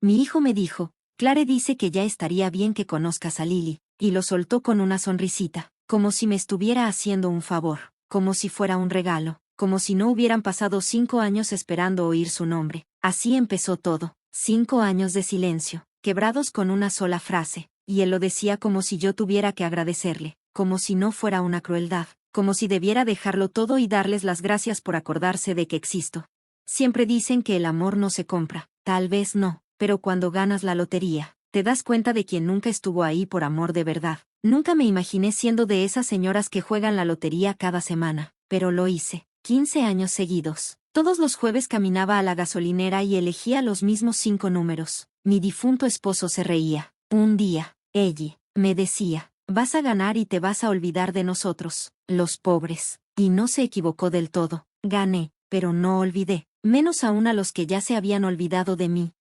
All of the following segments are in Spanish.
Mi hijo me dijo, Clare dice que ya estaría bien que conozcas a Lily, y lo soltó con una sonrisita, como si me estuviera haciendo un favor, como si fuera un regalo, como si no hubieran pasado 5 años esperando oír su nombre. Así empezó todo, 5 años de silencio, quebrados con una sola frase, y él lo decía como si yo tuviera que agradecerle, como si no fuera una crueldad, como si debiera dejarlo todo y darles las gracias por acordarse de que existo. Siempre dicen que el amor no se compra, tal vez no, pero cuando ganas la lotería, te das cuenta de quien nunca estuvo ahí por amor de verdad. Nunca me imaginé siendo de esas señoras que juegan la lotería cada semana, pero lo hice, 15 años seguidos. Todos los jueves caminaba a la gasolinera y elegía los mismos 5 números. Mi difunto esposo se reía. Un día, ella me decía, vas a ganar y te vas a olvidar de nosotros, los pobres. Y no se equivocó del todo. Gané, pero no olvidé, menos aún a los que ya se habían olvidado de mí.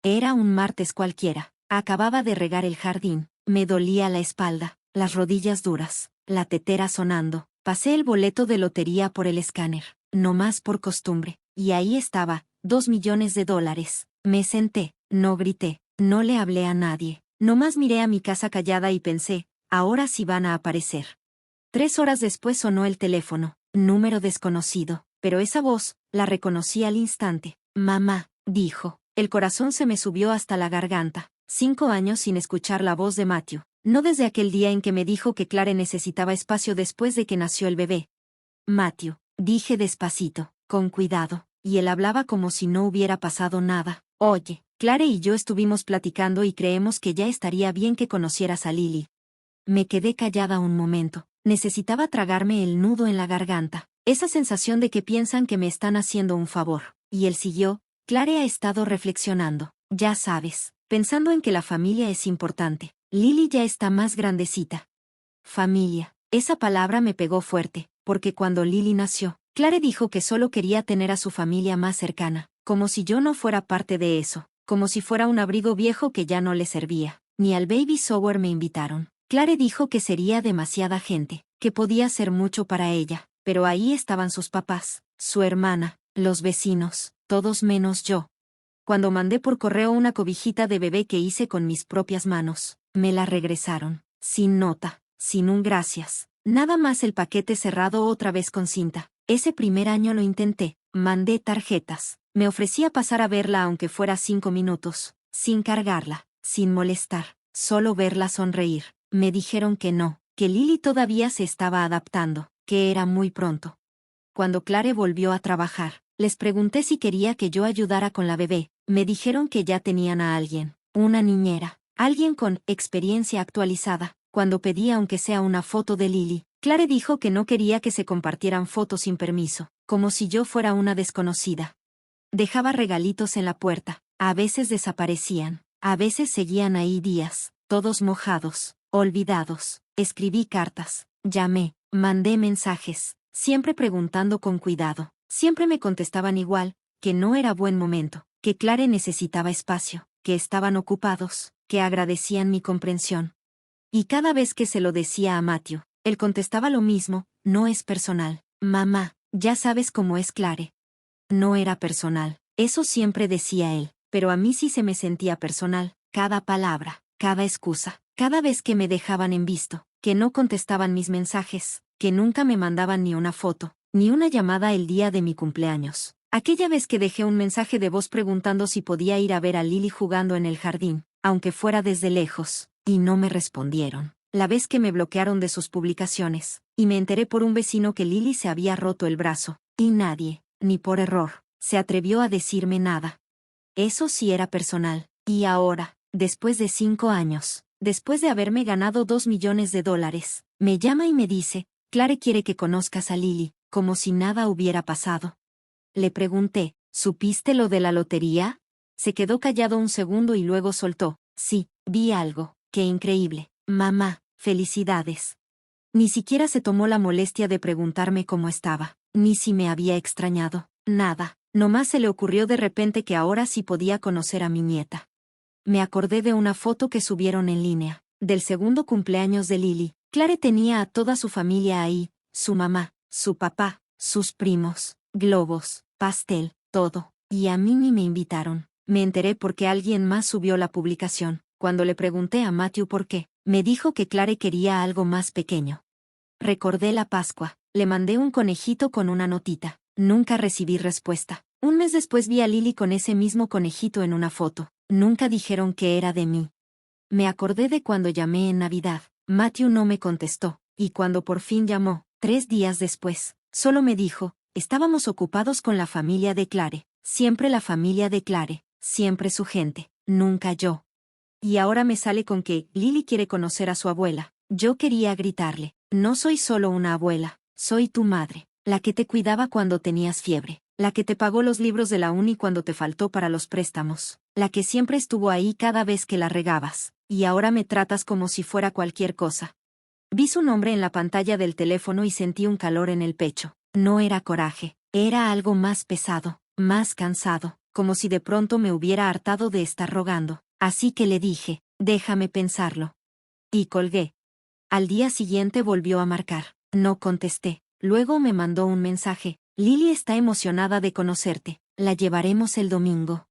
Era un martes cualquiera. Acababa de regar el jardín. Me dolía la espalda, las rodillas duras, la tetera sonando. Pasé el boleto de lotería por el escáner, no más por costumbre, y ahí estaba, $2 millones. Me senté, no grité, no le hablé a nadie, nomás miré a mi casa callada y pensé, ahora sí van a aparecer. 3 horas después sonó el teléfono, número desconocido, pero esa voz, la reconocí al instante. Mamá, dijo. El corazón se me subió hasta la garganta. 5 años sin escuchar la voz de Matthew. No desde aquel día en que me dijo que Clare necesitaba espacio después de que nació el bebé. Matthew, dije despacito, con cuidado, y él hablaba como si no hubiera pasado nada. Oye, Clare y yo estuvimos platicando y creemos que ya estaría bien que conocieras a Lily. Me quedé callada un momento. Necesitaba tragarme el nudo en la garganta. Esa sensación de que piensan que me están haciendo un favor. Y él siguió. Clare ha estado reflexionando, ya sabes, pensando en que la familia es importante. Lily ya está más grandecita. Familia. Esa palabra me pegó fuerte, porque cuando Lily nació, Clare dijo que solo quería tener a su familia más cercana, como si yo no fuera parte de eso, como si fuera un abrigo viejo que ya no le servía. Ni al baby shower me invitaron. Clare dijo que sería demasiada gente, que podía ser mucho para ella, pero ahí estaban sus papás, su hermana, los vecinos, todos menos yo. Cuando mandé por correo una cobijita de bebé que hice con mis propias manos, me la regresaron, sin nota, sin un gracias, nada más el paquete cerrado otra vez con cinta. Ese primer año lo intenté, mandé tarjetas, me ofrecía pasar a verla aunque fuera 5 minutos, sin cargarla, sin molestar, solo verla sonreír. Me dijeron que no, que Lily todavía se estaba adaptando, que era muy pronto. Cuando Clare volvió a trabajar, les pregunté si quería que yo ayudara con la bebé. Me dijeron que ya tenían a alguien, una niñera, alguien con experiencia actualizada. Cuando pedí aunque sea una foto de Lily, Clare dijo que no quería que se compartieran fotos sin permiso, como si yo fuera una desconocida. Dejaba regalitos en la puerta, a veces desaparecían, a veces seguían ahí días, todos mojados, olvidados. Escribí cartas, llamé, mandé mensajes, siempre preguntando con cuidado. Siempre me contestaban igual, que no era buen momento, que Clare necesitaba espacio, que estaban ocupados, que agradecían mi comprensión. Y cada vez que se lo decía a Matthew, él contestaba lo mismo, no es personal. Mamá, ya sabes cómo es Clare. No era personal, eso siempre decía él, pero a mí sí se me sentía personal, cada palabra, cada excusa, cada vez que me dejaban en visto, que no contestaban mis mensajes, que nunca me mandaban ni una foto, ni una llamada el día de mi cumpleaños. Aquella vez que dejé un mensaje de voz preguntando si podía ir a ver a Lily jugando en el jardín, aunque fuera desde lejos, y no me respondieron. La vez que me bloquearon de sus publicaciones, y me enteré por un vecino que Lily se había roto el brazo, y nadie, ni por error, se atrevió a decirme nada. Eso sí era personal. Y ahora, después de 5 años, después de haberme ganado $2 millones, me llama y me dice, Clare quiere que conozcas a Lily, como si nada hubiera pasado. Le pregunté, ¿supiste lo de la lotería? Se quedó callado un segundo y luego soltó, sí, vi algo, qué increíble. Mamá, felicidades. Ni siquiera se tomó la molestia de preguntarme cómo estaba, ni si me había extrañado, nada. Nomás se le ocurrió de repente que ahora sí podía conocer a mi nieta. Me acordé de una foto que subieron en línea, del segundo cumpleaños de Lily. Clare tenía a toda su familia ahí, su mamá, su papá, sus primos, globos, pastel, todo, y a mí ni me invitaron. Me enteré porque alguien más subió la publicación. Cuando le pregunté a Matthew por qué, me dijo que Clare quería algo más pequeño. Recordé la Pascua. Le mandé un conejito con una notita. Nunca recibí respuesta. Un mes después vi a Lily con ese mismo conejito en una foto. Nunca dijeron que era de mí. Me acordé de cuando llamé en Navidad. Matthew no me contestó, y cuando por fin llamó, 3 días después, solo me dijo, estábamos ocupados con la familia de Clare. Siempre la familia de Clare, siempre su gente, nunca yo. Y ahora me sale con que Lily quiere conocer a su abuela. Yo quería gritarle, no soy solo una abuela, soy tu madre, la que te cuidaba cuando tenías fiebre, la que te pagó los libros de la uni cuando te faltó para los préstamos, la que siempre estuvo ahí cada vez que la regabas, y ahora me tratas como si fuera cualquier cosa. Vi su nombre en la pantalla del teléfono y sentí un calor en el pecho. No era coraje, era algo más pesado, más cansado, como si de pronto me hubiera hartado de estar rogando. Así que le dije, déjame pensarlo. Y colgué. Al día siguiente volvió a marcar. No contesté. Luego me mandó un mensaje. Lily está emocionada de conocerte. La llevaremos el domingo.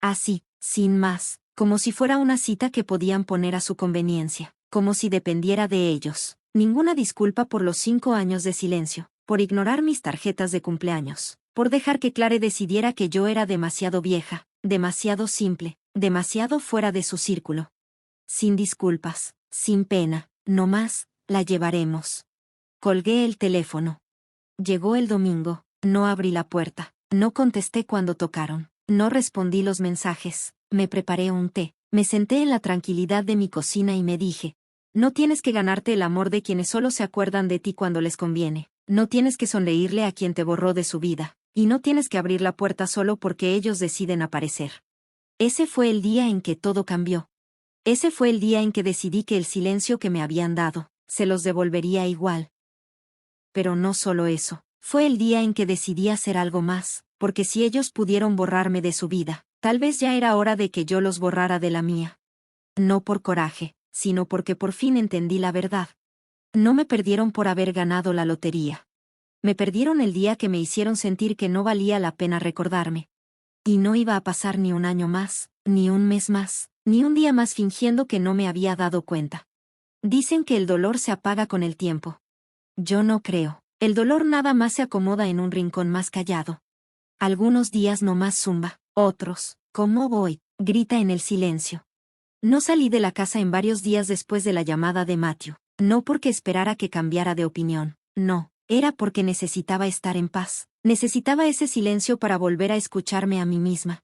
Así, sin más, como si fuera una cita que podían poner a su conveniencia, como si dependiera de ellos. Ninguna disculpa por los 5 años de silencio, por ignorar mis tarjetas de cumpleaños, por dejar que Clare decidiera que yo era demasiado vieja, demasiado simple, demasiado fuera de su círculo. Sin disculpas, sin pena, no más, la llevaremos. Colgué el teléfono. Llegó el domingo, no abrí la puerta, no contesté cuando tocaron, no respondí los mensajes, me preparé un té, me senté en la tranquilidad de mi cocina y me dije, no tienes que ganarte el amor de quienes solo se acuerdan de ti cuando les conviene, no tienes que sonreírle a quien te borró de su vida, y no tienes que abrir la puerta solo porque ellos deciden aparecer. Ese fue el día en que todo cambió. Ese fue el día en que decidí que el silencio que me habían dado, se los devolvería igual. Pero no solo eso, fue el día en que decidí hacer algo más, porque si ellos pudieron borrarme de su vida, tal vez ya era hora de que yo los borrara de la mía. No por coraje, sino porque por fin entendí la verdad. No me perdieron por haber ganado la lotería. Me perdieron el día que me hicieron sentir que no valía la pena recordarme. Y no iba a pasar ni un año más, ni un mes más, ni un día más fingiendo que no me había dado cuenta. Dicen que el dolor se apaga con el tiempo. Yo no creo. El dolor nada más se acomoda en un rincón más callado. Algunos días no más zumba, otros, ¿cómo voy?, grita en el silencio. No salí de la casa en varios días después de la llamada de Matthew. No porque esperara que cambiara de opinión, no, era porque necesitaba estar en paz. Necesitaba ese silencio para volver a escucharme a mí misma.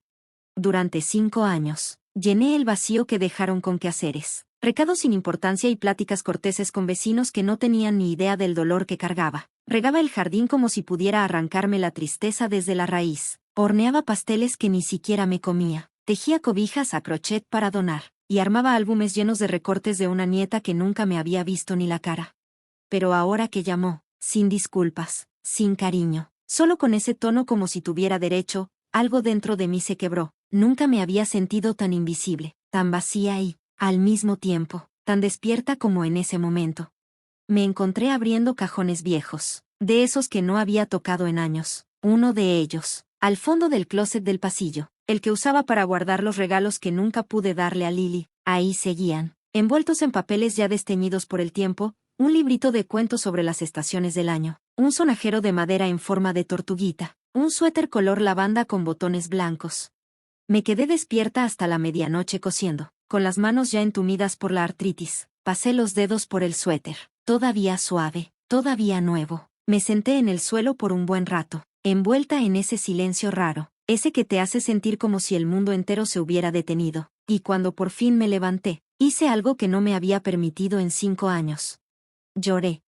Durante 5 años, llené el vacío que dejaron con quehaceres, recados sin importancia y pláticas corteses con vecinos que no tenían ni idea del dolor que cargaba. Regaba el jardín como si pudiera arrancarme la tristeza desde la raíz. Horneaba pasteles que ni siquiera me comía. Tejía cobijas a crochet para donar. Y armaba álbumes llenos de recortes de una nieta que nunca me había visto ni la cara. Pero ahora que llamó, sin disculpas, sin cariño, solo con ese tono como si tuviera derecho, algo dentro de mí se quebró. Nunca me había sentido tan invisible, tan vacía y, al mismo tiempo, tan despierta como en ese momento. Me encontré abriendo cajones viejos, de esos que no había tocado en años. Uno de ellos, al fondo del closet del pasillo, el que usaba para guardar los regalos que nunca pude darle a Lily. Ahí seguían, envueltos en papeles ya desteñidos por el tiempo, un librito de cuentos sobre las estaciones del año, un sonajero de madera en forma de tortuguita, un suéter color lavanda con botones blancos. Me quedé despierta hasta la medianoche cosiendo, con las manos ya entumidas por la artritis. Pasé los dedos por el suéter, todavía suave, todavía nuevo. Me senté en el suelo por un buen rato, envuelta en ese silencio raro, ese que te hace sentir como si el mundo entero se hubiera detenido. Y cuando por fin me levanté, hice algo que no me había permitido en 5 años. Lloré.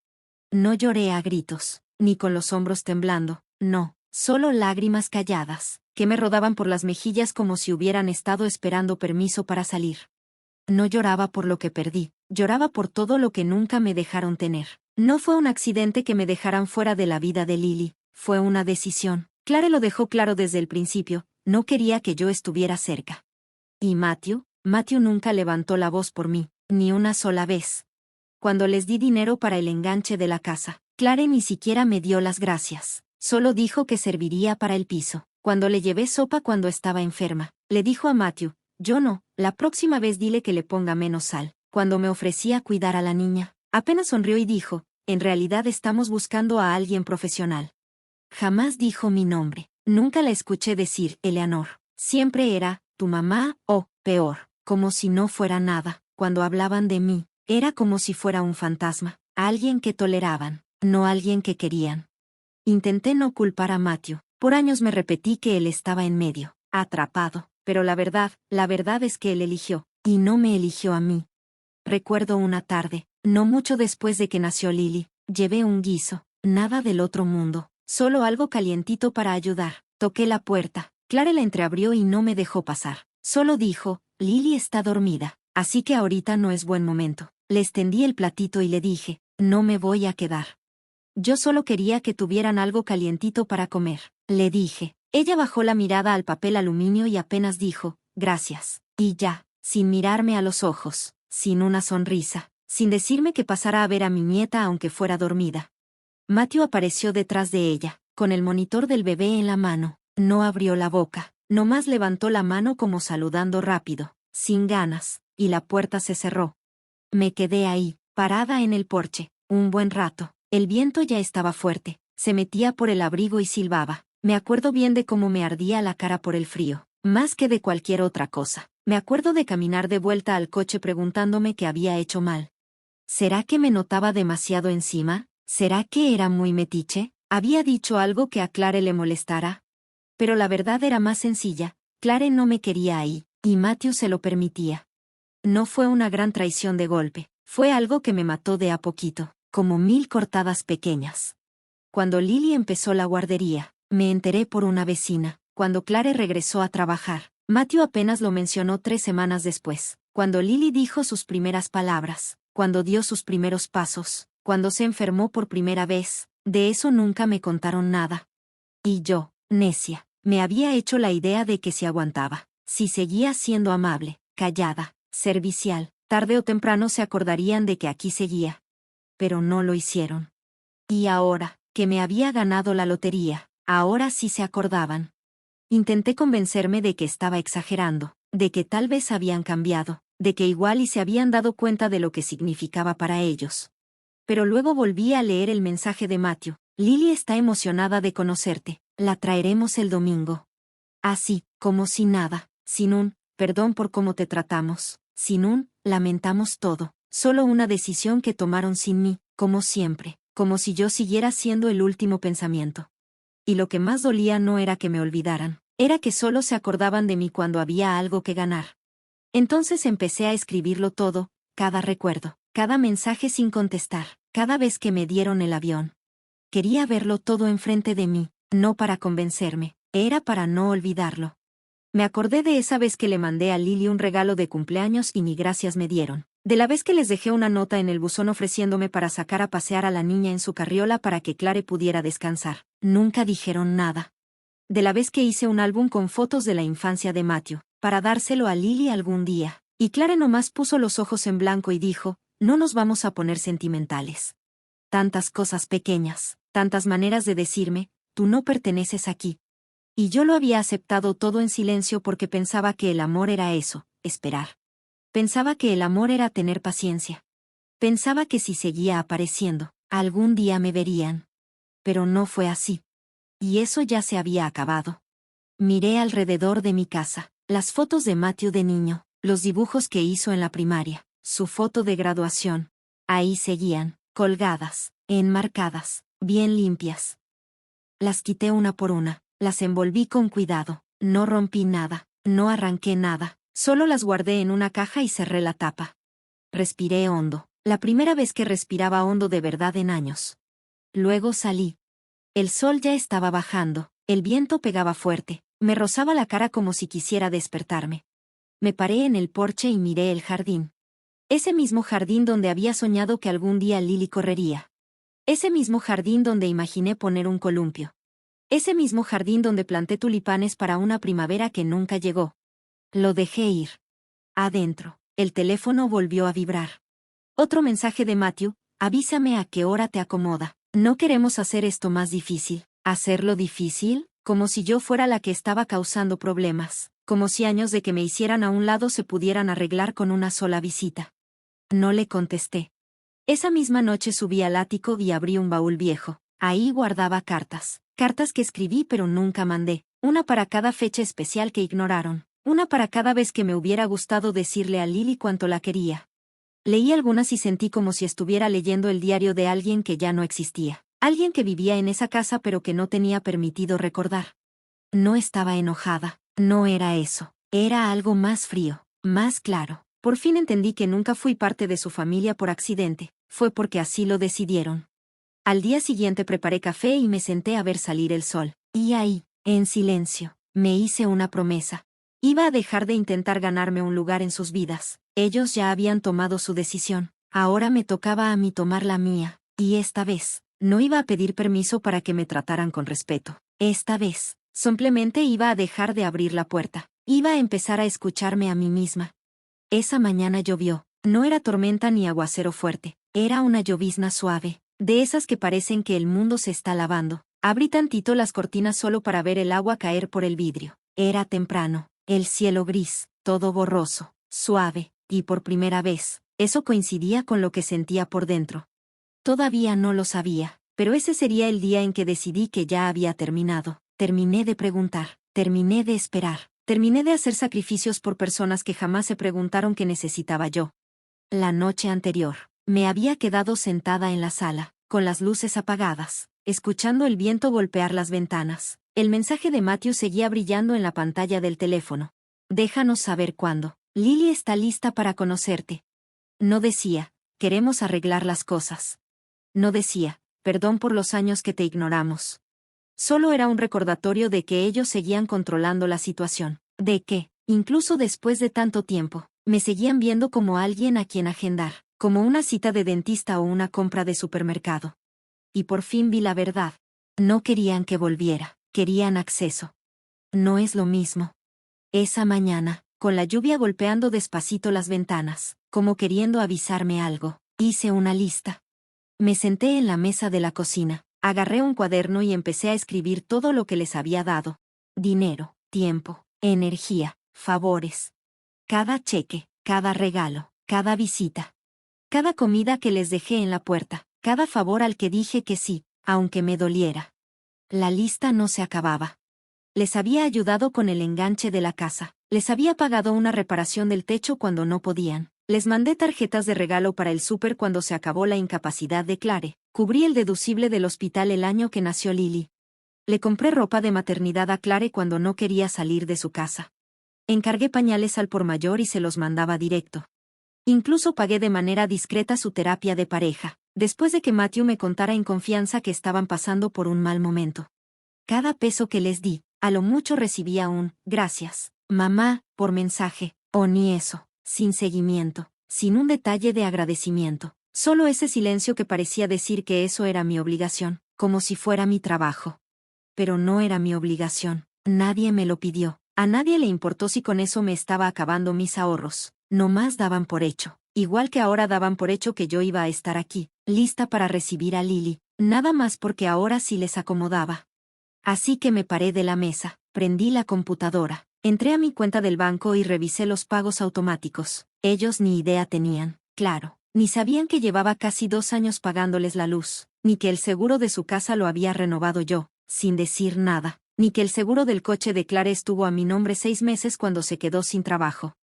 No lloré a gritos, ni con los hombros temblando, no, solo lágrimas calladas, que me rodaban por las mejillas como si hubieran estado esperando permiso para salir. No lloraba por lo que perdí, lloraba por todo lo que nunca me dejaron tener. No fue un accidente que me dejaran fuera de la vida de Lily, fue una decisión. Clare lo dejó claro desde el principio, no quería que yo estuviera cerca. ¿Y Matthew? Matthew nunca levantó la voz por mí, ni una sola vez. Cuando les di dinero para el enganche de la casa, Clare ni siquiera me dio las gracias, solo dijo que serviría para el piso. Cuando le llevé sopa cuando estaba enferma, le dijo a Matthew. Yo no, la próxima vez dile que le ponga menos sal. Cuando me ofrecía cuidar a la niña, apenas sonrió y dijo, en realidad estamos buscando a alguien profesional. Jamás dijo mi nombre. Nunca la escuché decir Eleanor. Siempre era, tu mamá, o, peor, como si no fuera nada. Cuando hablaban de mí, era como si fuera un fantasma, alguien que toleraban, no alguien que querían. Intenté no culpar a Matthew. Por años me repetí que él estaba en medio, atrapado, pero la verdad es que él eligió, y no me eligió a mí. Recuerdo una tarde, no mucho después de que nació Lily, llevé un guiso, nada del otro mundo, solo algo calientito para ayudar. Toqué la puerta, Clare la entreabrió y no me dejó pasar. Solo dijo, Lily está dormida, así que ahorita no es buen momento. Le extendí el platito y le dije, no me voy a quedar. Yo solo quería que tuvieran algo calientito para comer, le dije. Ella bajó la mirada al papel aluminio y apenas dijo, gracias. Y ya, sin mirarme a los ojos, sin una sonrisa, sin decirme que pasara a ver a mi nieta aunque fuera dormida. Matthew apareció detrás de ella, con el monitor del bebé en la mano. No abrió la boca, nomás levantó la mano como saludando rápido, sin ganas, y la puerta se cerró. Me quedé ahí, parada en el porche, un buen rato. El viento ya estaba fuerte, se metía por el abrigo y silbaba. Me acuerdo bien de cómo me ardía la cara por el frío, más que de cualquier otra cosa. Me acuerdo de caminar de vuelta al coche preguntándome qué había hecho mal. ¿Será que me notaba demasiado encima? ¿Será que era muy metiche? ¿Había dicho algo que a Clare le molestara? Pero la verdad era más sencilla, Clare no me quería ahí, y Matthew se lo permitía. No fue una gran traición de golpe, fue algo que me mató de a poquito, como 1000 cortadas pequeñas. Cuando Lily empezó la guardería, me enteré por una vecina. Cuando Clare regresó a trabajar, Matthew apenas lo mencionó 3 semanas después. Cuando Lily dijo sus primeras palabras, cuando dio sus primeros pasos, cuando se enfermó por primera vez, de eso nunca me contaron nada. Y yo, necia, me había hecho la idea de que si aguantaba, si seguía siendo amable, callada, servicial, tarde o temprano se acordarían de que aquí seguía. Pero no lo hicieron. Y ahora, que me había ganado la lotería, ahora sí se acordaban. Intenté convencerme de que estaba exagerando, de que tal vez habían cambiado, de que igual y se habían dado cuenta de lo que significaba para ellos. Pero luego volví a leer el mensaje de Matthew. Lily está emocionada de conocerte, la traeremos el domingo. Así, como si nada, sin un, perdón por cómo te tratamos, sin un, lamentamos todo, solo una decisión que tomaron sin mí, como siempre, como si yo siguiera siendo el último pensamiento. Y lo que más dolía no era que me olvidaran, era que solo se acordaban de mí cuando había algo que ganar. Entonces empecé a escribirlo todo, cada recuerdo, cada mensaje sin contestar, cada vez que me dieron el avión. Quería verlo todo enfrente de mí, no para convencerme, era para no olvidarlo. Me acordé de esa vez que le mandé a Lily un regalo de cumpleaños y ni gracias me dieron. De la vez que les dejé una nota en el buzón ofreciéndome para sacar a pasear a la niña en su carriola para que Clare pudiera descansar. Nunca dijeron nada. De la vez que hice un álbum con fotos de la infancia de Matthew, para dárselo a Lily algún día. Y Clare nomás puso los ojos en blanco y dijo, no nos vamos a poner sentimentales. Tantas cosas pequeñas, tantas maneras de decirme, tú no perteneces aquí. Y yo lo había aceptado todo en silencio porque pensaba que el amor era eso, esperar. Pensaba que el amor era tener paciencia. Pensaba que si seguía apareciendo, algún día me verían. Pero no fue así. Y eso ya se había acabado. Miré alrededor de mi casa, las fotos de Matthew de niño, los dibujos que hizo en la primaria, su foto de graduación. Ahí seguían, colgadas, enmarcadas, bien limpias. Las quité una por una, las envolví con cuidado, no rompí nada, no arranqué nada, solo las guardé en una caja y cerré la tapa. Respiré hondo, la primera vez que respiraba hondo de verdad en años. Luego salí. El sol ya estaba bajando, el viento pegaba fuerte, me rozaba la cara como si quisiera despertarme. Me paré en el porche y miré el jardín. Ese mismo jardín donde había soñado que algún día Lily correría. Ese mismo jardín donde imaginé poner un columpio. Ese mismo jardín donde planté tulipanes para una primavera que nunca llegó. Lo dejé ir. Adentro, el teléfono volvió a vibrar. Otro mensaje de Matthew, avísame a qué hora te acomoda. No queremos hacer esto más difícil. ¿Hacerlo difícil? Como si yo fuera la que estaba causando problemas. como si años de que me hicieran a un lado se pudieran arreglar con una sola visita. No le contesté. Esa misma noche subí al ático y abrí un baúl viejo. Ahí guardaba cartas. Cartas que escribí pero nunca mandé. Una para cada fecha especial que ignoraron. Una para cada vez que me hubiera gustado decirle a Lily cuánto la quería. Leí algunas y sentí como si estuviera leyendo el diario de alguien que ya no existía. Alguien que vivía en esa casa pero que no tenía permitido recordar. No estaba enojada. No era eso. Era algo más frío, más claro. Por fin entendí que nunca fui parte de su familia por accidente. Fue porque así lo decidieron. Al día siguiente preparé café y me senté a ver salir el sol. Y ahí, en silencio, me hice una promesa. Iba a dejar de intentar ganarme un lugar en sus vidas. Ellos ya habían tomado su decisión. Ahora me tocaba a mí tomar la mía. Y esta vez, no iba a pedir permiso para que me trataran con respeto. Esta vez, simplemente iba a dejar de abrir la puerta. Iba a empezar a escucharme a mí misma. Esa mañana llovió. No era tormenta ni aguacero fuerte. Era una llovizna suave, de esas que parecen que el mundo se está lavando. Abrí tantito las cortinas solo para ver el agua caer por el vidrio. Era temprano, el cielo gris, todo borroso, suave, y por primera vez, eso coincidía con lo que sentía por dentro. Todavía no lo sabía, pero ese sería el día en que decidí que ya había terminado. Terminé de preguntar, terminé de esperar, terminé de hacer sacrificios por personas que jamás se preguntaron qué necesitaba yo. La noche anterior, me había quedado sentada en la sala, con las luces apagadas, escuchando el viento golpear las ventanas. El mensaje de Matthew seguía brillando en la pantalla del teléfono. Déjanos saber cuándo. Lily está lista para conocerte. No decía, queremos arreglar las cosas. No decía, perdón por los años que te ignoramos. Solo era un recordatorio de que ellos seguían controlando la situación, de que, incluso después de tanto tiempo, me seguían viendo como alguien a quien agendar, como una cita de dentista o una compra de supermercado. Y por fin vi la verdad. No querían que volviera, querían acceso. No es lo mismo. Esa mañana, con la lluvia golpeando despacito las ventanas, como queriendo avisarme algo, hice una lista. Me senté en la mesa de la cocina, agarré un cuaderno y empecé a escribir todo lo que les había dado. Dinero, tiempo, energía, favores. Cada cheque, cada regalo, cada visita. Cada comida que les dejé en la puerta, cada favor al que dije que sí, aunque me doliera. La lista no se acababa. Les había ayudado con el enganche de la casa, les había pagado una reparación del techo cuando no podían, les mandé tarjetas de regalo para el súper cuando se acabó la incapacidad de Clare, cubrí el deducible del hospital el año que nació Lily. Le compré ropa de maternidad a Clare cuando no quería salir de su casa. Encargué pañales al por mayor y se los mandaba directo. Incluso pagué de manera discreta su terapia de pareja, después de que Matthew me contara en confianza que estaban pasando por un mal momento. Cada peso que les di, a lo mucho recibía un «gracias, mamá», por mensaje, o ni eso, sin seguimiento, sin un detalle de agradecimiento, solo ese silencio que parecía decir que eso era mi obligación, como si fuera mi trabajo. Pero no era mi obligación, nadie me lo pidió, a nadie le importó si con eso me estaba acabando mis ahorros, nomás daban por hecho, igual que ahora daban por hecho que yo iba a estar aquí, lista para recibir a Lily, nada más porque ahora sí les acomodaba. Así que me paré de la mesa, prendí la computadora, entré a mi cuenta del banco y revisé los pagos automáticos. Ellos ni idea tenían, claro, ni sabían que llevaba casi 2 años pagándoles la luz, ni que el seguro de su casa lo había renovado yo, sin decir nada, ni que el seguro del coche de Clare estuvo a mi nombre 6 meses cuando se quedó sin trabajo.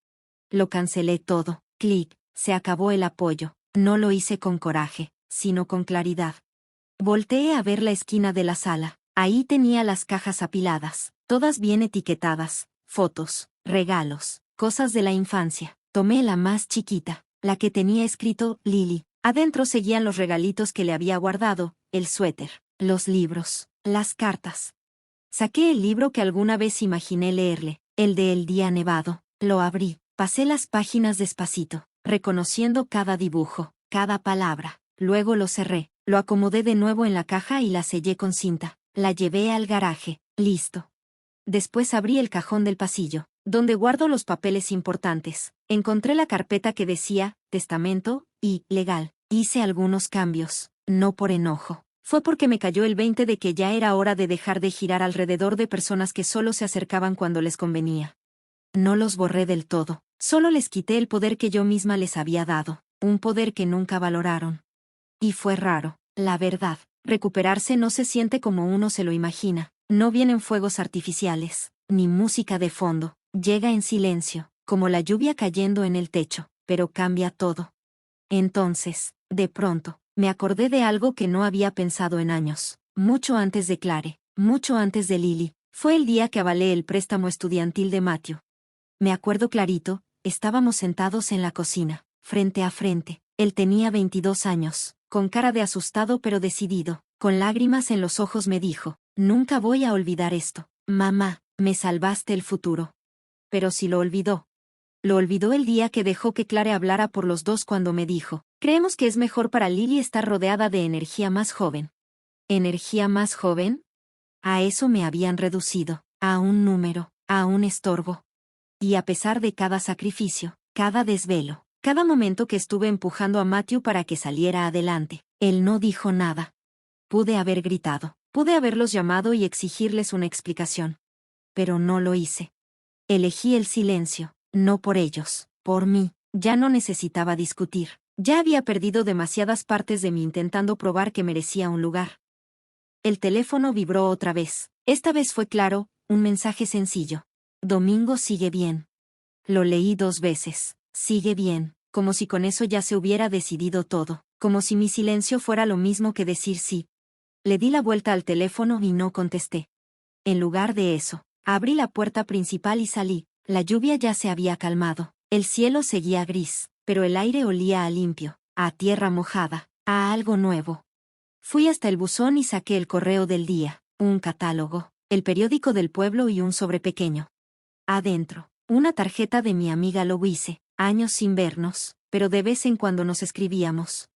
Lo cancelé todo, clic, se acabó el apoyo. No lo hice con coraje, sino con claridad. Volteé a ver la esquina de la sala. Ahí tenía las cajas apiladas, todas bien etiquetadas, fotos, regalos, cosas de la infancia. Tomé la más chiquita, la que tenía escrito Lily. Adentro seguían los regalitos que le había guardado, el suéter, los libros, las cartas. Saqué el libro que alguna vez imaginé leerle, el de El día nevado, lo abrí, pasé las páginas despacito, reconociendo cada dibujo, cada palabra, luego lo cerré, lo acomodé de nuevo en la caja y la sellé con cinta. La llevé al garaje, listo. Después abrí el cajón del pasillo, donde guardo los papeles importantes. Encontré la carpeta que decía, testamento, y, legal. Hice algunos cambios, no por enojo. Fue porque me cayó el 20 de que ya era hora de dejar de girar alrededor de personas que solo se acercaban cuando les convenía. No los borré del todo, solo les quité el poder que yo misma les había dado, un poder que nunca valoraron. Y fue raro, la verdad. Recuperarse no se siente como uno se lo imagina. No vienen fuegos artificiales, ni música de fondo. Llega en silencio, como la lluvia cayendo en el techo, pero cambia todo. Entonces, de pronto, me acordé de algo que no había pensado en años. Mucho antes de Clare, mucho antes de Lily, fue el día que avalé el préstamo estudiantil de Matthew. Me acuerdo clarito, estábamos sentados en la cocina, frente a frente. Él tenía 22 años, con cara de asustado pero decidido, con lágrimas en los ojos me dijo, nunca voy a olvidar esto. Mamá, me salvaste el futuro. Pero si lo olvidó. Lo olvidó el día que dejó que Clare hablara por los dos cuando me dijo, creemos que es mejor para Lily estar rodeada de energía más joven. ¿Energía más joven? A eso me habían reducido, a un número, a un estorbo. Y a pesar de cada sacrificio, cada desvelo, cada momento que estuve empujando a Matthew para que saliera adelante, él no dijo nada. Pude haber gritado, pude haberlos llamado y exigirles una explicación. Pero no lo hice. Elegí el silencio, no por ellos, por mí. Ya no necesitaba discutir. Ya había perdido demasiadas partes de mí intentando probar que merecía un lugar. El teléfono vibró otra vez. Esta vez fue claro, un mensaje sencillo. Domingo sigue bien. Lo leí 2 veces. Sigue bien, como si con eso ya se hubiera decidido todo, como si mi silencio fuera lo mismo que decir sí. Le di la vuelta al teléfono y no contesté. En lugar de eso, abrí la puerta principal y salí. La lluvia ya se había calmado. El cielo seguía gris, pero el aire olía a limpio, a tierra mojada, a algo nuevo. Fui hasta el buzón y saqué el correo del día, un catálogo, el periódico del pueblo y un sobre pequeño. Adentro, una tarjeta de mi amiga Louise, años sin vernos, pero de vez en cuando nos escribíamos.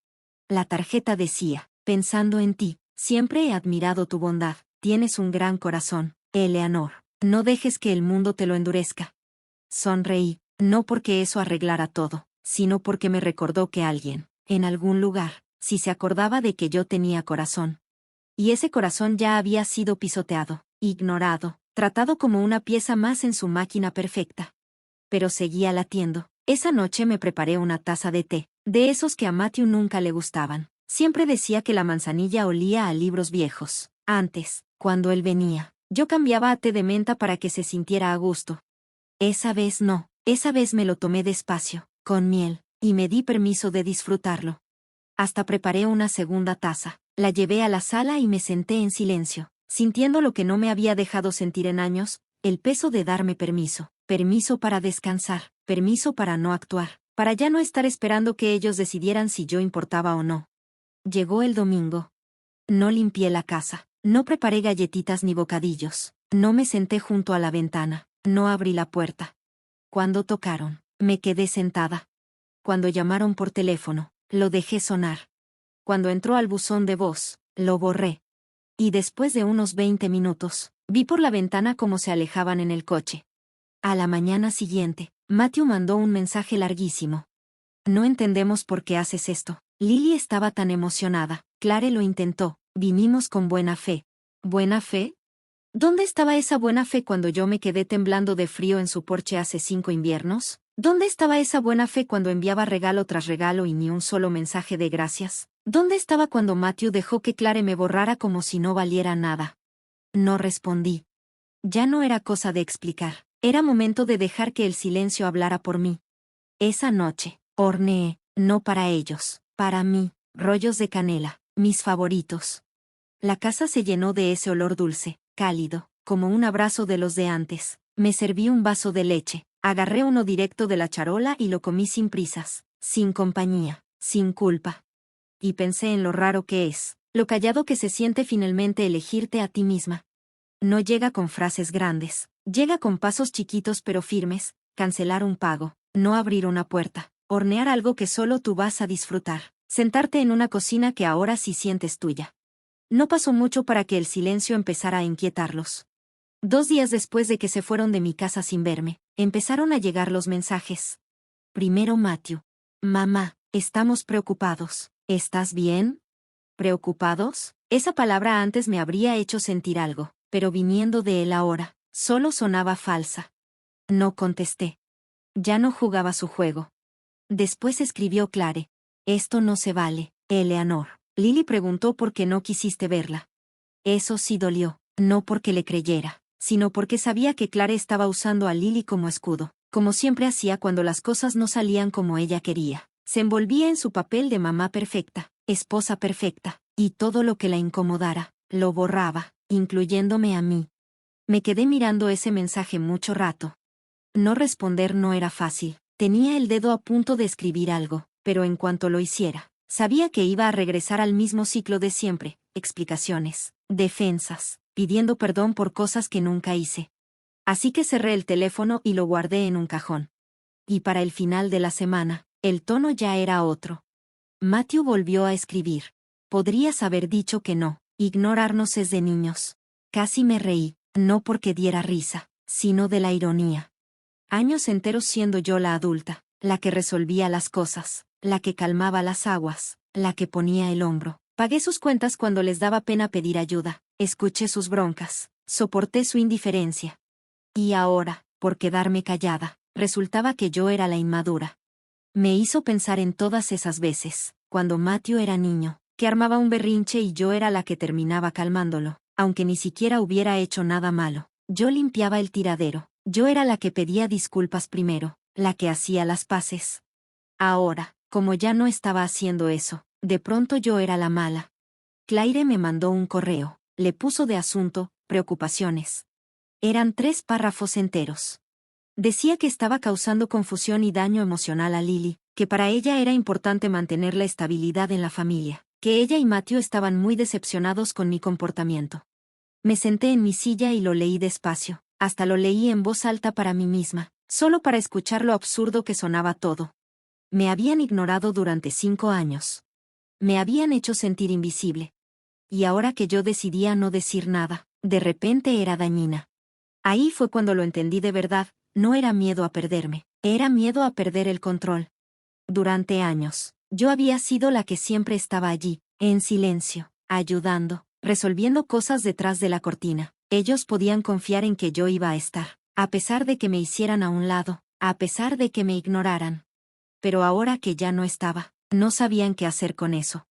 La tarjeta decía, pensando en ti, siempre he admirado tu bondad, tienes un gran corazón, Eleanor, no dejes que el mundo te lo endurezca. Sonreí, no porque eso arreglara todo, sino porque me recordó que alguien, en algún lugar, si se acordaba de que yo tenía corazón. Y ese corazón ya había sido pisoteado, ignorado, tratado como una pieza más en su máquina perfecta. Pero seguía latiendo. Esa noche me preparé una taza de té, de esos que a Matthew nunca le gustaban. Siempre decía que la manzanilla olía a libros viejos. Antes, cuando él venía, yo cambiaba a té de menta para que se sintiera a gusto. Esa vez no, esa vez me lo tomé despacio, con miel, y me di permiso de disfrutarlo. Hasta preparé una segunda taza, la llevé a la sala y me senté en silencio, sintiendo lo que no me había dejado sentir en años, el peso de darme permiso, permiso para descansar, permiso para no actuar, para ya no estar esperando que ellos decidieran si yo importaba o no. Llegó el domingo. No limpié la casa, no preparé galletitas ni bocadillos, no me senté junto a la ventana, no abrí la puerta. Cuando tocaron, me quedé sentada. Cuando llamaron por teléfono, lo dejé sonar. Cuando entró al buzón de voz, lo borré. Y después de unos 20 minutos, vi por la ventana cómo se alejaban en el coche. A la mañana siguiente, Matthew mandó un mensaje larguísimo. No entendemos por qué haces esto. Lily estaba tan emocionada. Clare lo intentó. Vinimos con buena fe. ¿Buena fe? ¿Dónde estaba esa buena fe cuando yo me quedé temblando de frío en su porche hace 5 inviernos? ¿Dónde estaba esa buena fe cuando enviaba regalo tras regalo y ni un solo mensaje de gracias? ¿Dónde estaba cuando Matthew dejó que Clare me borrara como si no valiera nada? No respondí. Ya no era cosa de explicar. Era momento de dejar que el silencio hablara por mí. Esa noche, horneé, no para ellos, para mí, rollos de canela, mis favoritos. La casa se llenó de ese olor dulce, cálido, como un abrazo de los de antes. Me serví un vaso de leche, agarré uno directo de la charola y lo comí sin prisas, sin compañía, sin culpa. Y pensé en lo raro que es, lo callado que se siente finalmente elegirte a ti misma. No llega con frases grandes, llega con pasos chiquitos pero firmes, cancelar un pago, no abrir una puerta, hornear algo que solo tú vas a disfrutar, sentarte en una cocina que ahora sí sientes tuya. No pasó mucho para que el silencio empezara a inquietarlos. 2 días después de que se fueron de mi casa sin verme, empezaron a llegar los mensajes. Primero Matthew. Mamá, estamos preocupados. ¿Estás bien? ¿Preocupados? Esa palabra antes me habría hecho sentir algo, pero viniendo de él ahora, solo sonaba falsa. No contesté. Ya no jugaba su juego. Después escribió Clare. Esto no se vale, Eleanor. Lily preguntó por qué no quisiste verla. Eso sí dolió, no porque le creyera, sino porque sabía que Clare estaba usando a Lily como escudo, como siempre hacía cuando las cosas no salían como ella quería. Se envolvía en su papel de mamá perfecta, esposa perfecta, y todo lo que la incomodara, lo borraba, incluyéndome a mí. Me quedé mirando ese mensaje mucho rato. No responder no era fácil. Tenía el dedo a punto de escribir algo, pero en cuanto lo hiciera, sabía que iba a regresar al mismo ciclo de siempre, explicaciones, defensas, pidiendo perdón por cosas que nunca hice. Así que cerré el teléfono y lo guardé en un cajón. Y para el final de la semana, el tono ya era otro. Matthew volvió a escribir. Podrías haber dicho que no, ignorarnos es de niños. Casi me reí, no porque diera risa, sino de la ironía. Años enteros siendo yo la adulta, la que resolvía las cosas, la que calmaba las aguas, la que ponía el hombro. Pagué sus cuentas cuando les daba pena pedir ayuda, escuché sus broncas, soporté su indiferencia. Y ahora, por quedarme callada, resultaba que yo era la inmadura. Me hizo pensar en todas esas veces, cuando Matthew era niño, que armaba un berrinche y yo era la que terminaba calmándolo, aunque ni siquiera hubiera hecho nada malo. Yo limpiaba el tiradero, yo era la que pedía disculpas primero, la que hacía las paces. Ahora, como ya no estaba haciendo eso, de pronto yo era la mala. Claire me mandó un correo, le puso de asunto, preocupaciones. Eran 3 párrafos enteros. Decía que estaba causando confusión y daño emocional a Lily, que para ella era importante mantener la estabilidad en la familia, que ella y Matthew estaban muy decepcionados con mi comportamiento. Me senté en mi silla y lo leí despacio, hasta lo leí en voz alta para mí misma, solo para escuchar lo absurdo que sonaba todo. Me habían ignorado durante 5 años. Me habían hecho sentir invisible. Y ahora que yo decidía no decir nada, de repente era dañina. Ahí fue cuando lo entendí de verdad, no era miedo a perderme, era miedo a perder el control. Durante años, yo había sido la que siempre estaba allí, en silencio, ayudando, resolviendo cosas detrás de la cortina. Ellos podían confiar en que yo iba a estar, a pesar de que me hicieran a un lado, a pesar de que me ignoraran. Pero ahora que ya no estaba, no sabían qué hacer con eso.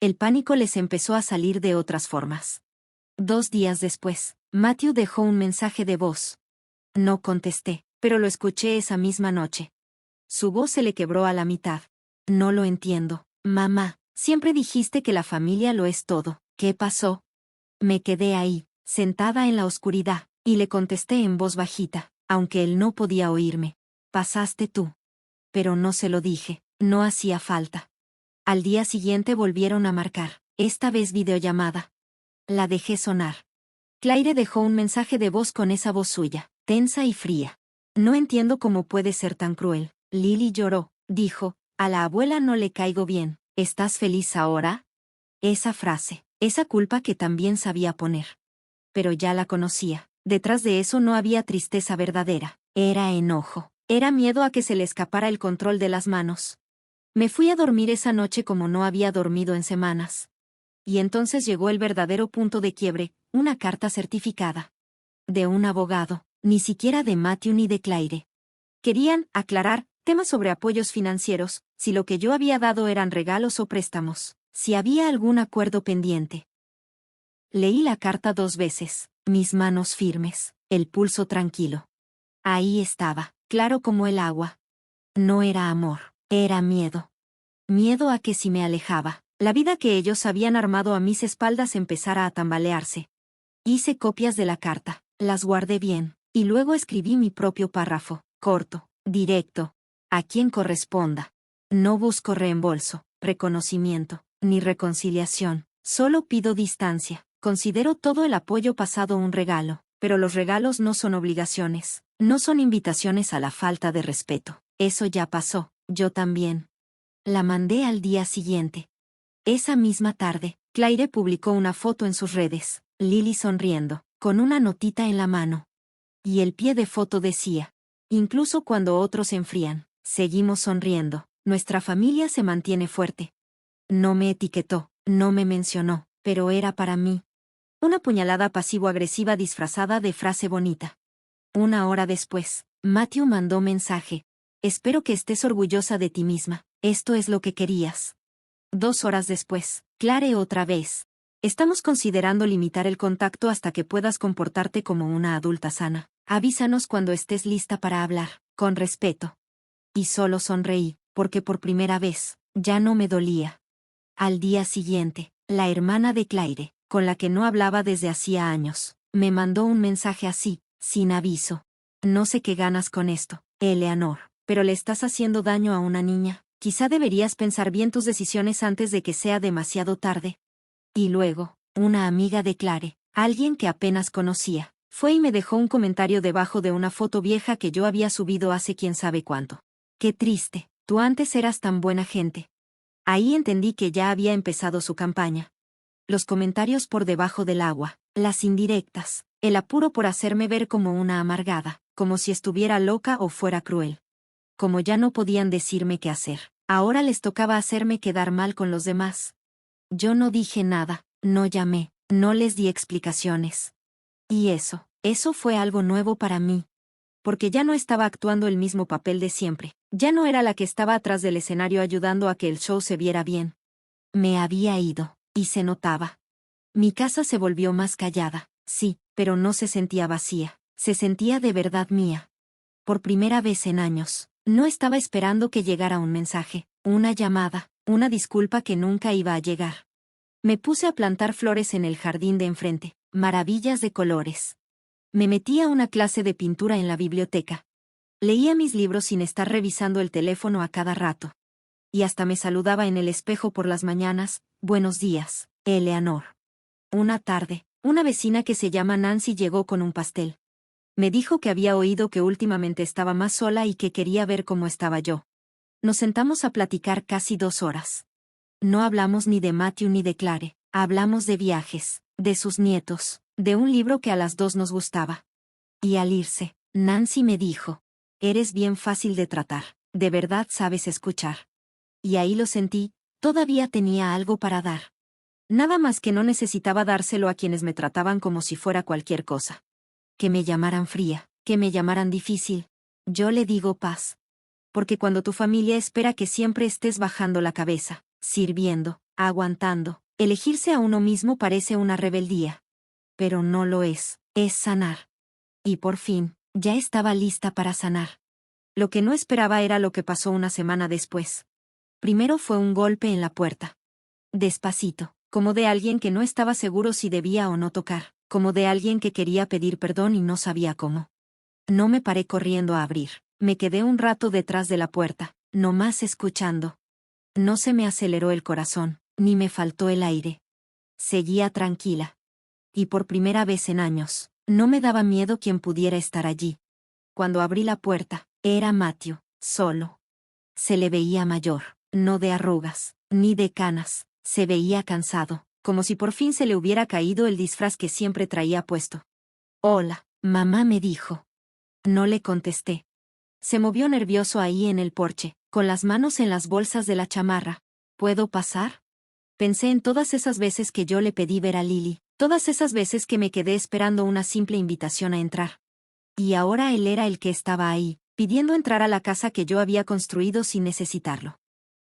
El pánico les empezó a salir de otras formas. 2 días después, Matthew dejó un mensaje de voz. No contesté, pero lo escuché esa misma noche. Su voz se le quebró a la mitad. No lo entiendo, mamá. Siempre dijiste que la familia lo es todo. ¿Qué pasó? Me quedé ahí, sentada en la oscuridad, y le contesté en voz bajita, aunque él no podía oírme. Pasaste tú. Pero no se lo dije, no hacía falta. Al día siguiente volvieron a marcar, esta vez videollamada. La dejé sonar. Claire dejó un mensaje de voz con esa voz suya, tensa y fría. No entiendo cómo puede ser tan cruel. Lily lloró, dijo, a la abuela no le caigo bien, ¿estás feliz ahora? Esa frase, esa culpa que también sabía poner. Pero ya la conocía, detrás de eso no había tristeza verdadera, era enojo, era miedo a que se le escapara el control de las manos. Me fui a dormir esa noche como no había dormido en semanas. Y entonces llegó el verdadero punto de quiebre, una carta certificada. De un abogado, ni siquiera de Matthew ni de Claire. Querían aclarar temas sobre apoyos financieros, si lo que yo había dado eran regalos o préstamos, si había algún acuerdo pendiente. Leí la carta 2 veces, mis manos firmes, el pulso tranquilo. Ahí estaba, claro como el agua. No era amor, era miedo. Miedo a que si me alejaba, la vida que ellos habían armado a mis espaldas empezara a tambalearse. Hice copias de la carta, las guardé bien, y luego escribí mi propio párrafo, corto, directo, a quien corresponda. No busco reembolso, reconocimiento, ni reconciliación, solo pido distancia. Considero todo el apoyo pasado un regalo, pero los regalos no son obligaciones, no son invitaciones a la falta de respeto. Eso ya pasó, yo también. La mandé al día siguiente. Esa misma tarde, Claire publicó una foto en sus redes, Lily sonriendo, con una notita en la mano. Y el pie de foto decía, incluso cuando otros se enfrían, seguimos sonriendo, nuestra familia se mantiene fuerte. No me etiquetó, no me mencionó, pero era para mí. Una puñalada pasivo-agresiva disfrazada de frase bonita. 1 hora después, Matthew mandó mensaje. Espero que estés orgullosa de ti misma. Esto es lo que querías. 2 horas después. Clare otra vez. Estamos considerando limitar el contacto hasta que puedas comportarte como una adulta sana. Avísanos cuando estés lista para hablar. Con respeto. Y solo sonreí, porque por primera vez, ya no me dolía. Al día siguiente, la hermana de Claire, con la que no hablaba desde hacía años, me mandó un mensaje así, sin aviso. No sé qué ganas con esto, Eleanor, pero le estás haciendo daño a una niña. Quizá deberías pensar bien tus decisiones antes de que sea demasiado tarde. Y luego, una amiga de Claire, alguien que apenas conocía, fue y me dejó un comentario debajo de una foto vieja que yo había subido hace quién sabe cuánto. Qué triste, tú antes eras tan buena gente. Ahí entendí que ya había empezado su campaña. Los comentarios por debajo del agua, las indirectas, el apuro por hacerme ver como una amargada, como si estuviera loca o fuera cruel. Como ya no podían decirme qué hacer, ahora les tocaba hacerme quedar mal con los demás. Yo no dije nada, no llamé, no les di explicaciones. Y eso fue algo nuevo para mí. Porque ya no estaba actuando el mismo papel de siempre, ya no era la que estaba atrás del escenario ayudando a que el show se viera bien. Me había ido, y se notaba. Mi casa se volvió más callada, sí, pero no se sentía vacía, se sentía de verdad mía. Por primera vez en años, no estaba esperando que llegara un mensaje, una llamada, una disculpa que nunca iba a llegar. Me puse a plantar flores en el jardín de enfrente, maravillas de colores. Me metí a una clase de pintura en la biblioteca. Leía mis libros sin estar revisando el teléfono a cada rato. Y hasta me saludaba en el espejo por las mañanas. Buenos días, Eleanor. Una tarde, una vecina que se llama Nancy llegó con un pastel. Me dijo que había oído que últimamente estaba más sola y que quería ver cómo estaba yo. Nos sentamos a platicar casi 2 horas. No hablamos ni de Matthew ni de Claire, hablamos de viajes, de sus nietos, de un libro que a las dos nos gustaba. Y al irse, Nancy me dijo, eres bien fácil de tratar, de verdad sabes escuchar. Y ahí lo sentí, todavía tenía algo para dar. Nada más que no necesitaba dárselo a quienes me trataban como si fuera cualquier cosa. Que me llamaran fría, que me llamaran difícil. Yo le digo paz. Porque cuando tu familia espera que siempre estés bajando la cabeza, sirviendo, aguantando, elegirse a uno mismo parece una rebeldía. Pero no lo es sanar. Y por fin, ya estaba lista para sanar. Lo que no esperaba era lo que pasó una semana después. Primero fue un golpe en la puerta. Despacito, como de alguien que no estaba seguro si debía o no tocar, como de alguien que quería pedir perdón y no sabía cómo. No me paré corriendo a abrir, me quedé un rato detrás de la puerta, nomás escuchando. No se me aceleró el corazón, ni me faltó el aire. Seguía tranquila. Y por primera vez en años, no me daba miedo quien pudiera estar allí. Cuando abrí la puerta, era Matthew, solo. Se le veía mayor, no de arrugas, ni de canas, se veía cansado, como si por fin se le hubiera caído el disfraz que siempre traía puesto. Hola, mamá me dijo. No le contesté. Se movió nervioso ahí en el porche, con las manos en las bolsas de la chamarra. ¿Puedo pasar? Pensé en todas esas veces que yo le pedí ver a Lily, todas esas veces que me quedé esperando una simple invitación a entrar. Y ahora él era el que estaba ahí, pidiendo entrar a la casa que yo había construido sin necesitarlo.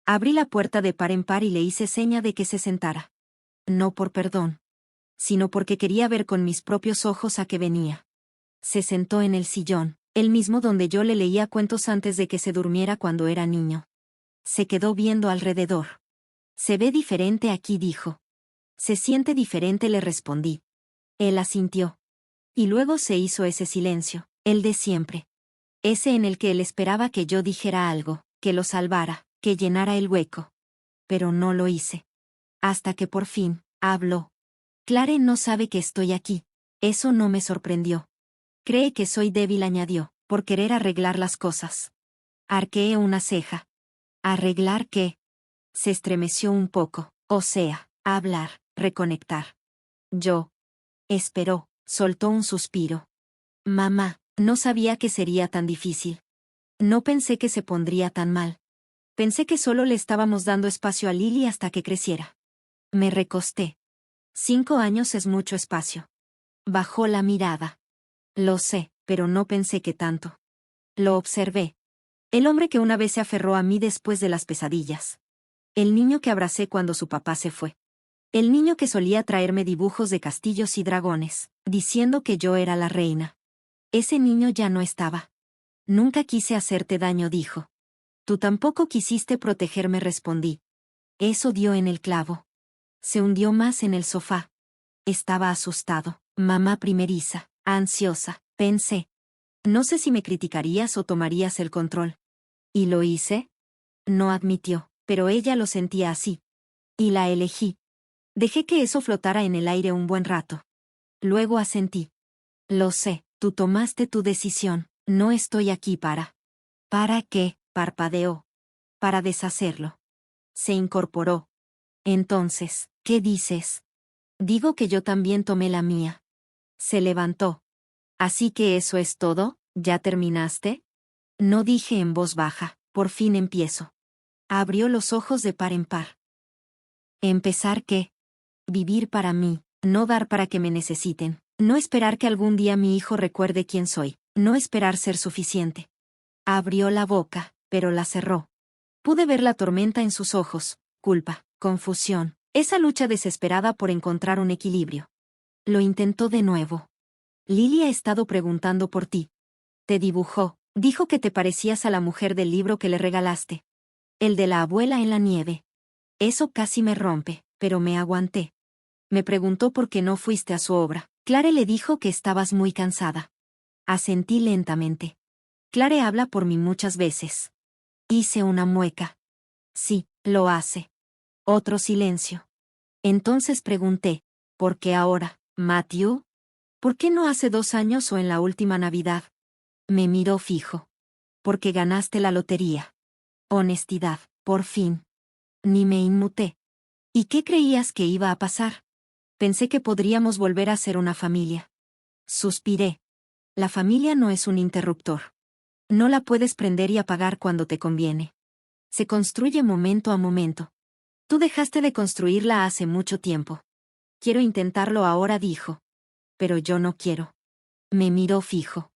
Abrí la puerta de par en par y le hice seña de que se sentara. No por perdón, sino porque quería ver con mis propios ojos a qué venía. Se sentó en el sillón, el mismo donde yo le leía cuentos antes de que se durmiera cuando era niño. Se quedó viendo alrededor. Se ve diferente aquí, dijo. Se siente diferente, le respondí. Él asintió. Y luego se hizo ese silencio, el de siempre. Ese en el que él esperaba que yo dijera algo, que lo salvara, que llenara el hueco. Pero no lo hice. Hasta que por fin, habló. Clare no sabe que estoy aquí. Eso no me sorprendió. Cree que soy débil, añadió, por querer arreglar las cosas. Arqueé una ceja. ¿Arreglar qué? Se estremeció un poco, o sea, hablar, reconectar. Yo. Esperó, soltó un suspiro. Mamá, no sabía que sería tan difícil. No pensé que se pondría tan mal. Pensé que solo le estábamos dando espacio a Lily hasta que creciera. Me recosté. 5 años es mucho espacio. Bajó la mirada. Lo sé, pero no pensé que tanto. Lo observé. El hombre que una vez se aferró a mí después de las pesadillas. El niño que abracé cuando su papá se fue. El niño que solía traerme dibujos de castillos y dragones, diciendo que yo era la reina. Ese niño ya no estaba. Nunca quise hacerte daño, dijo. Tú tampoco quisiste protegerme, respondí. Eso dio en el clavo. Se hundió más en el sofá. Estaba asustado. Mamá primeriza, ansiosa, pensé. No sé si me criticarías o tomarías el control. ¿Y lo hice? No admitió, pero ella lo sentía así. Y la elegí. Dejé que eso flotara en el aire un buen rato. Luego asentí. Lo sé, tú tomaste tu decisión, no estoy aquí para. ¿Para qué? Parpadeó. Para deshacerlo. Se incorporó. Entonces, ¿qué dices? Digo que yo también tomé la mía. Se levantó. ¿Así que eso es todo? ¿Ya terminaste? No, dije en voz baja, por fin empiezo. Abrió los ojos de par en par. ¿Empezar qué? Vivir para mí, no dar para que me necesiten, no esperar que algún día mi hijo recuerde quién soy, no esperar ser suficiente. Abrió la boca, pero la cerró. Pude ver la tormenta en sus ojos, culpa, confusión, esa lucha desesperada por encontrar un equilibrio. Lo intentó de nuevo. Lily ha estado preguntando por ti. Te dibujó, dijo que te parecías a la mujer del libro que le regalaste. El de la abuela en la nieve. Eso casi me rompe, pero me aguanté. Me preguntó por qué no fuiste a su obra. Clare le dijo que estabas muy cansada. Asentí lentamente. Clare habla por mí muchas veces. Hice una mueca. Sí, lo hace. Otro silencio. Entonces pregunté, ¿por qué ahora, Matthew? ¿Por qué no hace 2 años o en la última Navidad? Me miró fijo. Porque ganaste la lotería. Honestidad, por fin. Ni me inmuté. ¿Y qué creías que iba a pasar? Pensé que podríamos volver a ser una familia. Suspiré. La familia no es un interruptor. No la puedes prender y apagar cuando te conviene. Se construye momento a momento. Tú dejaste de construirla hace mucho tiempo. Quiero intentarlo ahora, dijo. Pero yo no quiero. Me miró fijo.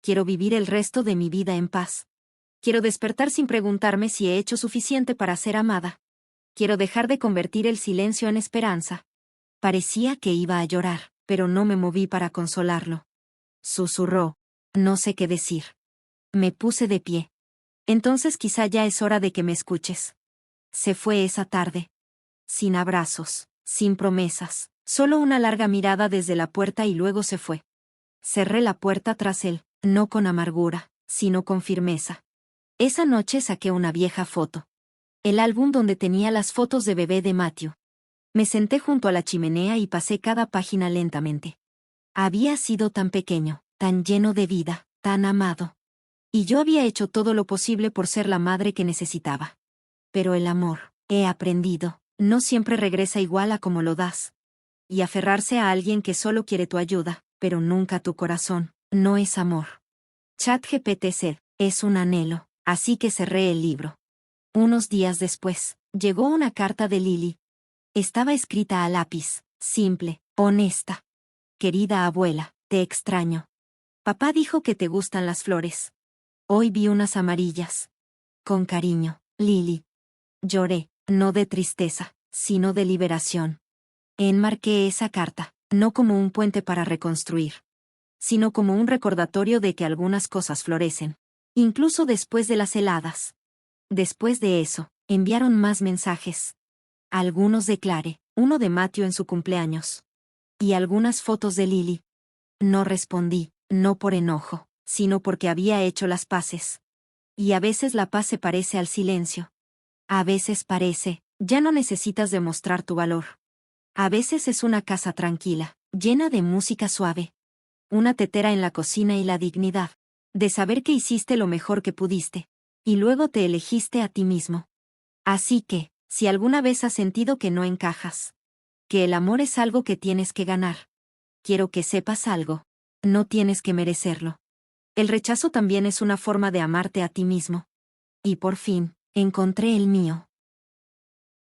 Quiero vivir el resto de mi vida en paz. Quiero despertar sin preguntarme si he hecho suficiente para ser amada. Quiero dejar de convertir el silencio en esperanza. Parecía que iba a llorar, pero no me moví para consolarlo. Susurró. No sé qué decir. Me puse de pie. Entonces quizá ya es hora de que me escuches. Se fue esa tarde. Sin abrazos, sin promesas, solo una larga mirada desde la puerta y luego se fue. Cerré la puerta tras él, no con amargura, sino con firmeza. Esa noche saqué una vieja foto. El álbum donde tenía las fotos de bebé de Matthew. Me senté junto a la chimenea y pasé cada página lentamente. Había sido tan pequeño, tan lleno de vida, tan amado. Y yo había hecho todo lo posible por ser la madre que necesitaba. Pero el amor, he aprendido, no siempre regresa igual a como lo das. Y aferrarse a alguien que solo quiere tu ayuda, pero nunca tu corazón, no es amor. ChatGPT es un anhelo, así que cerré el libro. Unos días después, llegó una carta de Lily. Estaba escrita a lápiz, simple, honesta. Querida abuela, te extraño. Papá dijo que te gustan las flores. Hoy vi unas amarillas. Con cariño, Lily. Lloré, no de tristeza, sino de liberación. Enmarqué esa carta, no como un puente para reconstruir, sino como un recordatorio de que algunas cosas florecen, incluso después de las heladas. Después de eso, enviaron más mensajes. Algunos de Clare, uno de Matthew en su cumpleaños. Y algunas fotos de Lily. No respondí, no por enojo, sino porque había hecho las paces. Y a veces la paz se parece al silencio. A veces parece, ya no necesitas demostrar tu valor. A veces es una casa tranquila, llena de música suave. Una tetera en la cocina y la dignidad de saber que hiciste lo mejor que pudiste. Y luego te elegiste a ti mismo. Así que, si alguna vez has sentido que no encajas, que el amor es algo que tienes que ganar, quiero que sepas algo. No tienes que merecerlo. El rechazo también es una forma de amarte a ti mismo. Y por fin, encontré el mío.